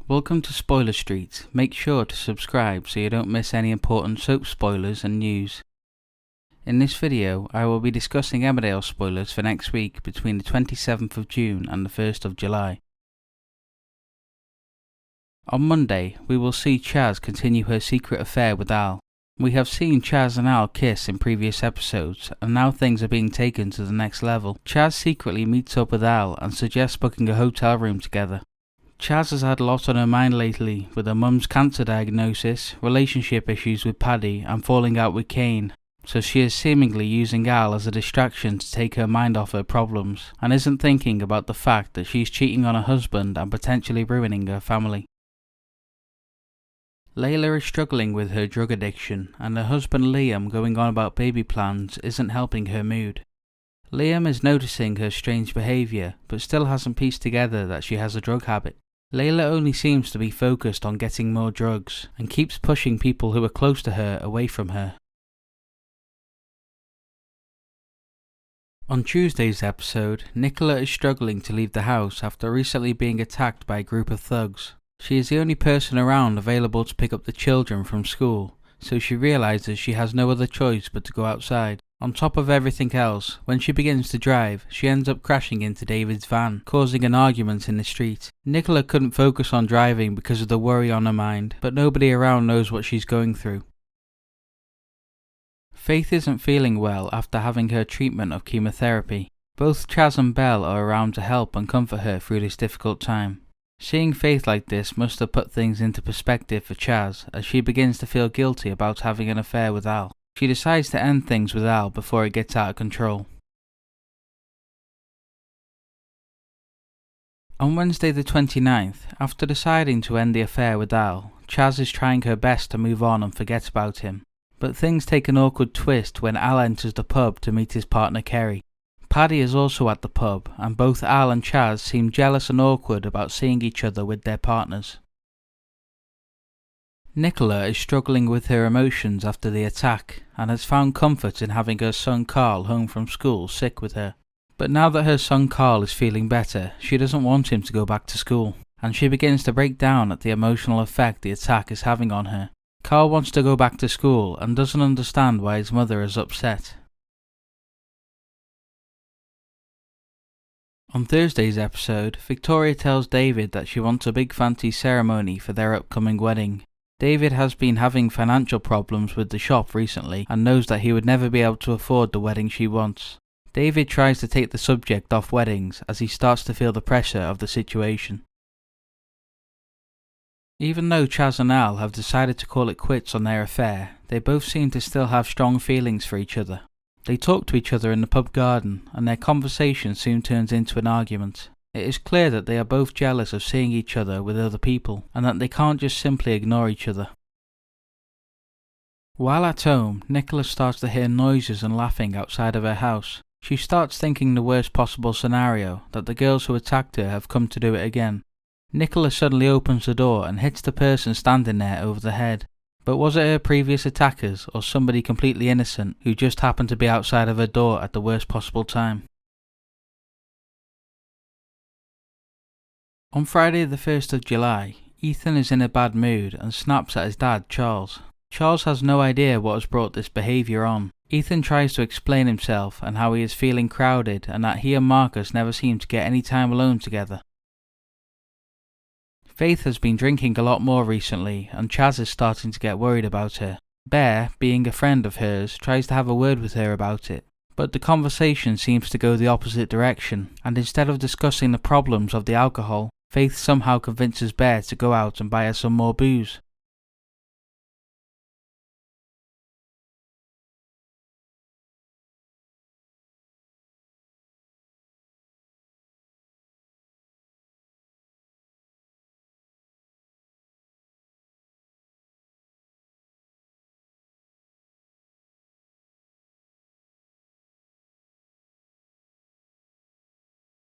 Welcome to Spoiler Street. Make sure to subscribe so you don't miss any important soap spoilers and news. In this video, I will be discussing Emmerdale spoilers for next week between the 27th of June and the 1st of July. On Monday, we will see Chaz continue her secret affair with Al. We have seen Chaz and Al kiss in previous episodes, and now things are being taken to the next level. Chaz secretly meets up with Al and suggests booking a hotel room together. Chaz has had a lot on her mind lately, with her mum's cancer diagnosis, relationship issues with Paddy, and falling out with Kane, so she is seemingly using Al as a distraction to take her mind off her problems, and isn't thinking about the fact that she's cheating on her husband and potentially ruining her family. Layla is struggling with her drug addiction, and her husband Liam going on about baby plans isn't helping her mood. Liam is noticing her strange behaviour, but still hasn't pieced together that she has a drug habit. Layla only seems to be focused on getting more drugs, and keeps pushing people who are close to her away from her. On Tuesday's episode, Nicola is struggling to leave the house after recently being attacked by a group of thugs. She is the only person around available to pick up the children from school, so she realises she has no other choice but to go outside. On top of everything else, when she begins to drive, she ends up crashing into David's van, causing an argument in the street. Nicola couldn't focus on driving because of the worry on her mind, but nobody around knows what she's going through. Faith isn't feeling well after having her treatment of chemotherapy. Both Chaz and Belle are around to help and comfort her through this difficult time. Seeing Faith like this must have put things into perspective for Chaz, as she begins to feel guilty about having an affair with Al. She decides to end things with Al before it gets out of control. On Wednesday the 29th, after deciding to end the affair with Al, Chaz is trying her best to move on and forget about him. But things take an awkward twist when Al enters the pub to meet his partner Kerry. Paddy is also at the pub, and both Al and Chaz seem jealous and awkward about seeing each other with their partners. Nicola is struggling with her emotions after the attack, and has found comfort in having her son Carl home from school sick with her. But now that her son Carl is feeling better, she doesn't want him to go back to school, and she begins to break down at the emotional effect the attack is having on her. Carl wants to go back to school and doesn't understand why his mother is upset. On Thursday's episode, Victoria tells David that she wants a big fancy ceremony for their upcoming wedding. David has been having financial problems with the shop recently and knows that he would never be able to afford the wedding she wants. David tries to take the subject off weddings as he starts to feel the pressure of the situation. Even though Chaz and Al have decided to call it quits on their affair, they both seem to still have strong feelings for each other. They talk to each other in the pub garden, and their conversation soon turns into an argument. It is clear that they are both jealous of seeing each other with other people, and that they can't just simply ignore each other. While at home, Nicola starts to hear noises and laughing outside of her house. She starts thinking the worst possible scenario, that the girls who attacked her have come to do it again. Nicola suddenly opens the door and hits the person standing there over the head. But was it her previous attackers or somebody completely innocent who just happened to be outside of her door at the worst possible time? On Friday the 1st of July, Ethan is in a bad mood and snaps at his dad, Charles. Charles has no idea what has brought this behaviour on. Ethan tries to explain himself and how he is feeling crowded and that he and Marcus never seem to get any time alone together. Faith has been drinking a lot more recently, and Chaz is starting to get worried about her. Bear, being a friend of hers, tries to have a word with her about it, but the conversation seems to go the opposite direction, and instead of discussing the problems of the alcohol, Faith somehow convinces Bear to go out and buy her some more booze.